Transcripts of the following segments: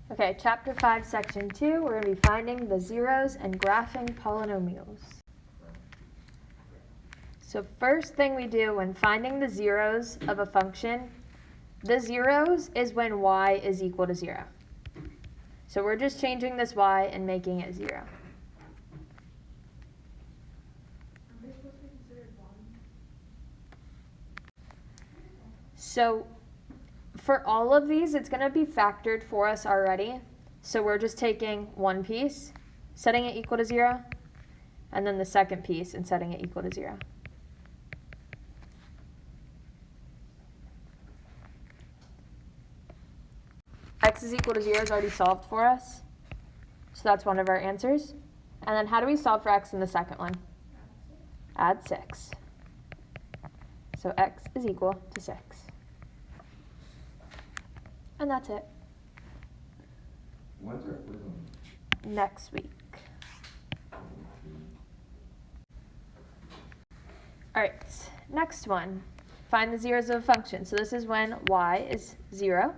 Okay, chapter 5, section 2, we're going to be finding the zeros and graphing polynomials. So first thing we do when finding the zeros of a function, the zeros is when y is equal to 0. So we're just changing this y and making it 0. Are they supposed to be considered 1? So for all of these, it's going to be factored for us already. So we're just taking one piece, setting it equal to 0, and then the second piece and setting it equal to 0. X is equal to 0 is already solved for us. So that's one of our answers. And then how do we solve for x in the second one? Add 6. So x is equal to 6. And that's it. When's our quiz on? Next week. All right, next one. Find the zeros of a function. So this is when y is 0.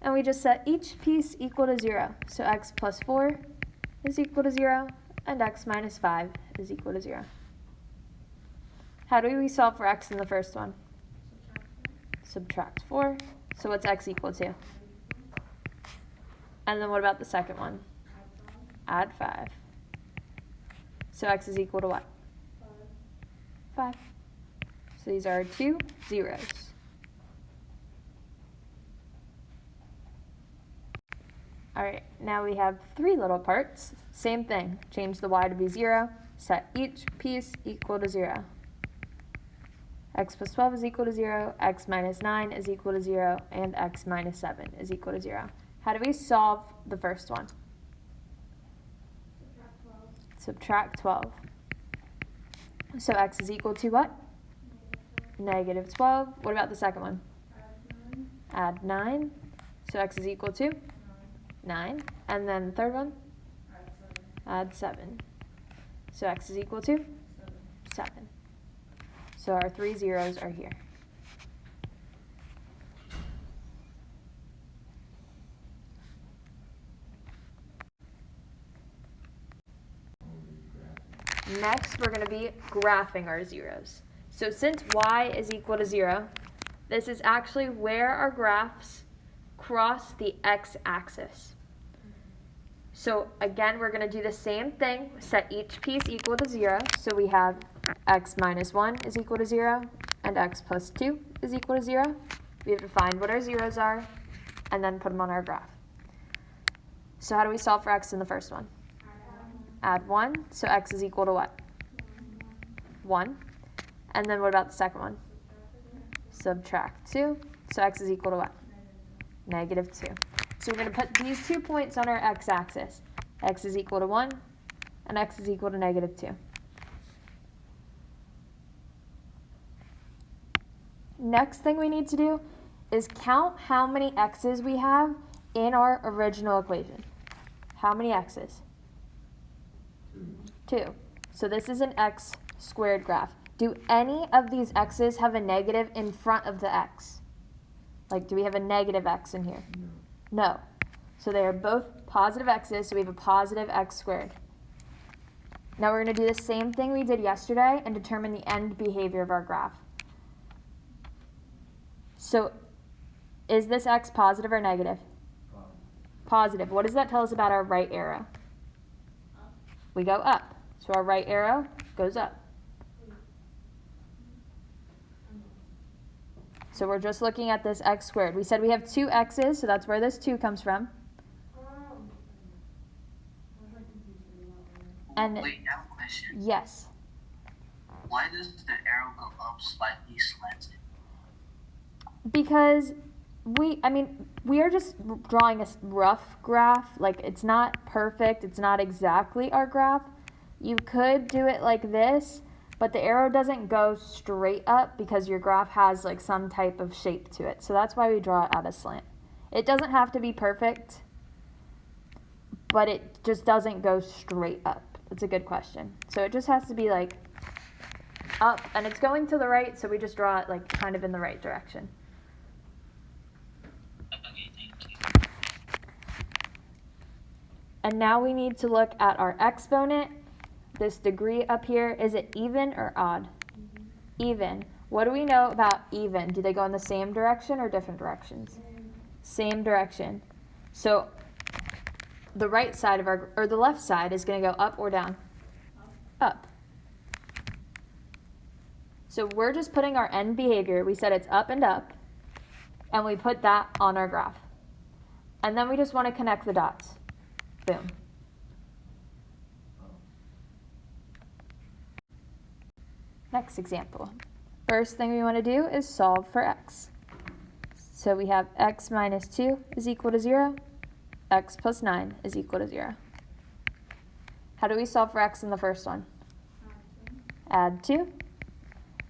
And we just set each piece equal to 0. So x plus 4 is equal to 0, and x minus 5 is equal to 0. How do we solve for x in the first one? Subtract 4. So what's x equal to? And then what about the second one? Add 5. So x is equal to what? 5. So these are our two zeros. All right, now we have three little parts. Same thing, change the y to be 0, set each piece equal to 0. X plus 12 is equal to 0, x minus 9 is equal to 0, and x minus 7 is equal to 0. How do we solve the first one? Subtract 12. So x is equal to what? Negative 12. What about the second one? Add 9. So x is equal to? 9. And then the third one? Add 7. So x is equal to? 7. So our three zeros are here. Next, we're going to be graphing our zeros. So since y is equal to 0, this is actually where our graphs cross the x-axis. So again, we're going to do the same thing, set each piece equal to 0. So we have x minus 1 is equal to 0, and x plus 2 is equal to 0. We have to find what our zeros are, and then put them on our graph. So how do we solve for x in the first one? Add 1, so x is equal to what? 1. And then what about the second one? Subtract 2, so x is equal to what? Negative 2. So we're going to put these 2 points on our x-axis. X is equal to 1, and x is equal to negative 2. Next thing we need to do is count how many x's we have in our original equation. How many x's? 2. So this is an x squared graph. Do any of these x's have a negative in front of the x? Like, do we have a negative x in here? No. So they are both positive x's, so we have a positive x squared. Now we're going to do the same thing we did yesterday and determine the end behavior of our graph. So is this x positive or negative? Positive. What does that tell us about our right arrow? We go up. So our right arrow goes up. So we're just looking at this x squared. We said we have 2 x's, so that's where this 2 comes from. And wait, I have a question. Yes. Why does the arrow go up slightly slanted? Because we are just drawing a rough graph. Like, it's not perfect. It's not exactly our graph. You could do it like this, but the arrow doesn't go straight up because your graph has like some type of shape to it. So that's why we draw it at a slant. It doesn't have to be perfect, but it just doesn't go straight up. That's a good question. So it just has to be like up, and it's going to the right, so we just draw it like kind of in the right direction. Okay, thank you. And now we need to look at our exponent. This degree up here, is it even or odd? Even. What do we know about even? Do they go in the same direction or different directions? Same direction. So the right side of our, or the left side is going to go up or down? Up. So we're just putting our end behavior. We said it's up, and we put that on our graph. And then we just want to connect the dots. Boom. Next example. First thing we want to do is solve for x. So we have x minus 2 is equal to 0. X plus 9 is equal to 0. How do we solve for x in the first one? Add 2.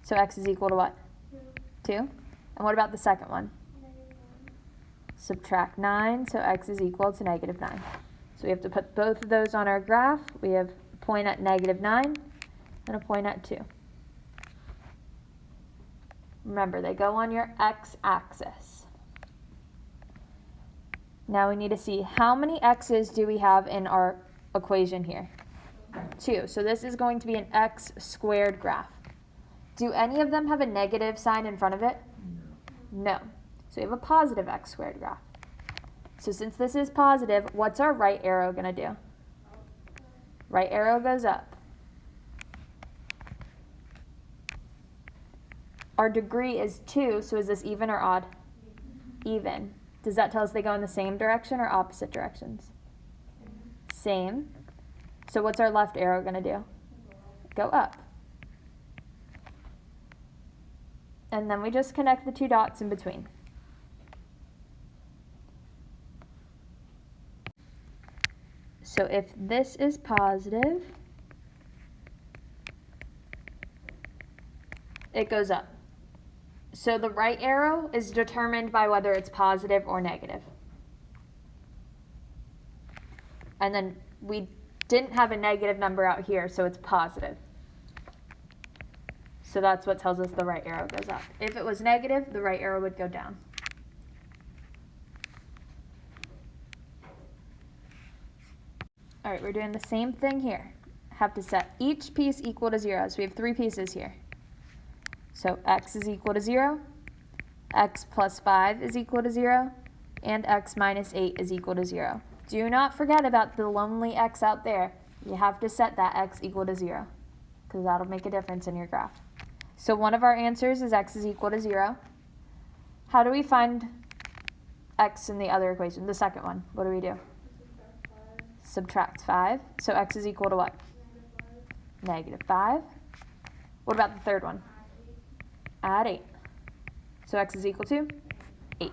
So x is equal to what? 2. And what about the second one? Subtract 9, so x is equal to negative 9. So we have to put both of those on our graph. We have a point at negative 9 and a point at 2. Remember, they go on your x-axis. Now we need to see how many x's do we have in our equation here? 2. So this is going to be an x squared graph. Do any of them have a negative sign in front of it? No. So we have a positive x squared graph. So since this is positive, what's our right arrow going to do? Right arrow goes up. Our degree is 2, so is this even or odd? Even. Does that tell us they go in the same direction or opposite directions? Same. So what's our left arrow going to do? Go up. And then we just connect the two dots in between. So if this is positive, it goes up. So the right arrow is determined by whether it's positive or negative. And then we didn't have a negative number out here, so it's positive. So that's what tells us the right arrow goes up. If it was negative, the right arrow would go down. All right, we're doing the same thing here. Have to set each piece equal to 0. So we have 3 pieces here. So x is equal to 0, x plus 5 is equal to 0, and x minus 8 is equal to 0. Do not forget about the lonely x out there. You have to set that x equal to 0, because that'll make a difference in your graph. So one of our answers is x is equal to 0. How do we find x in the other equation, the second one? What do we do? Subtract 5. So x is equal to what? Negative 5. What about the third one? Add 8. So x is equal to 8.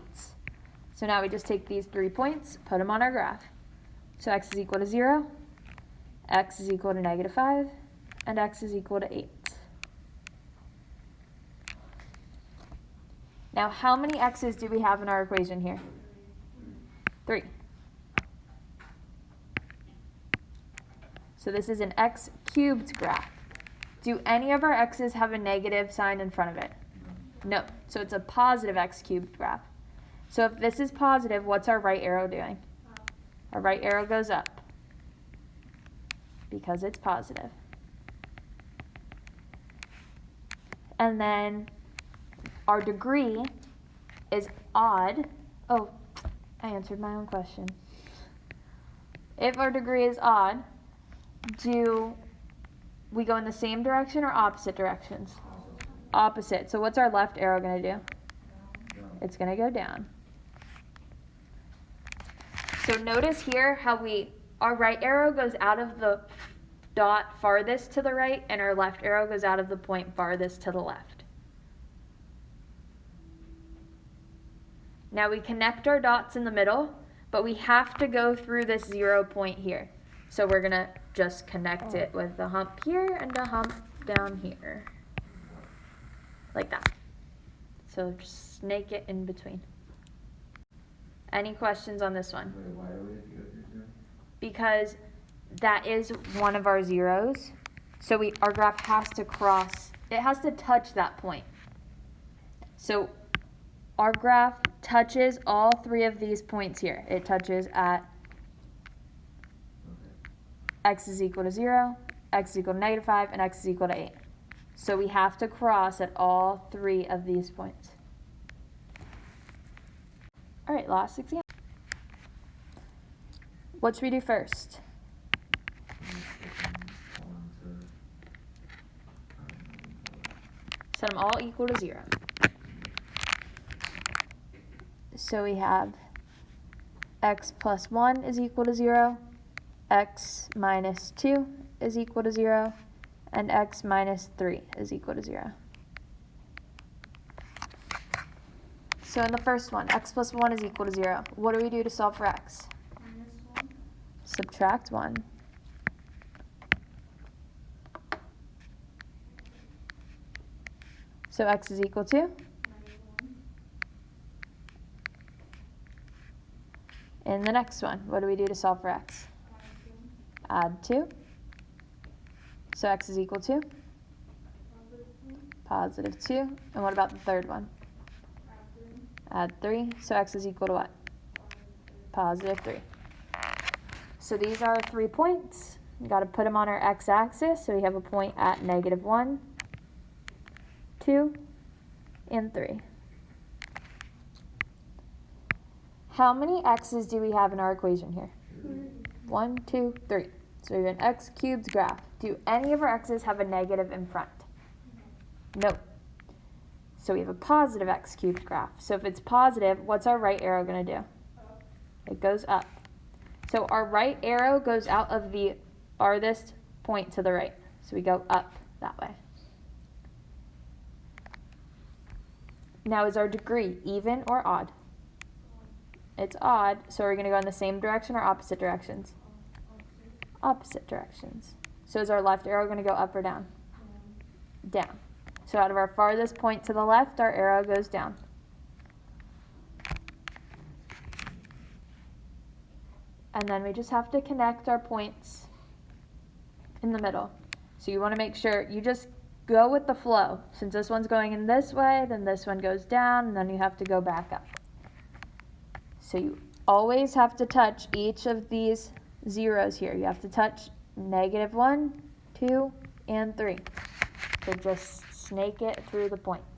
So now we just take these 3 points, put them on our graph. So x is equal to 0, x is equal to negative 5, and x is equal to 8. Now how many x's do we have in our equation here? 3. So this is an x cubed graph. Do any of our x's have a negative sign in front of it? No. So it's a positive x cubed graph. So if this is positive, what's our right arrow doing? Our right arrow goes up because it's positive. And then our degree is odd. Oh, I answered my own question. If our degree is odd, do we go in the same direction or opposite directions? Opposite. So what's our left arrow going to do? It's going to go down. So notice here how our right arrow goes out of the dot farthest to the right, and our left arrow goes out of the point farthest to the left. Now we connect our dots in the middle, but we have to go through this 0 point here. So we're going to just connect it with the hump here and a hump down here. Like that. So just snake it in between. Any questions on this one? Wait, why do we have to go through 0? Because that is one of our zeros. So our graph has to cross, it has to touch that point. So our graph touches all 3 of these points here. It touches at x is equal to 0, x is equal to negative 5, and x is equal to 8. So we have to cross at all 3 of these points. All right, last example. What should we do first? Set them all equal to 0. So we have x plus 1 is equal to 0, x minus 2 is equal to 0, and x minus 3 is equal to 0. So in the first one, x plus 1 is equal to 0. What do we do to solve for x? -1. Subtract 1. So x is equal to? -1. In the next one, what do we do to solve for x? Add 2. So x is equal to? Positive 2. And what about the third one? Add 3. So x is equal to what? Positive 3. So these are our 3 points. We've got to put them on our x-axis. So we have a point at negative 1, 2, and 3. How many x's do we have in our equation here? 1, 2, 3. So we have an x cubed graph. Do any of our x's have a negative in front? No. So we have a positive x cubed graph. So if it's positive, what's our right arrow going to do? It goes up. So our right arrow goes out of the farthest point to the right. So we go up that way. Now is our degree even or odd? It's odd, so we're going to go in the same direction or opposite directions? Opposite directions. So is our left arrow going to go up or down? Down. So out of our farthest point to the left, our arrow goes down. And then we just have to connect our points in the middle. So you want to make sure you just go with the flow. Since this one's going in this way, then this one goes down, and then you have to go back up. So you always have to touch each of these zeros here. You have to touch negative 1, 2, and 3. So just snake it through the points.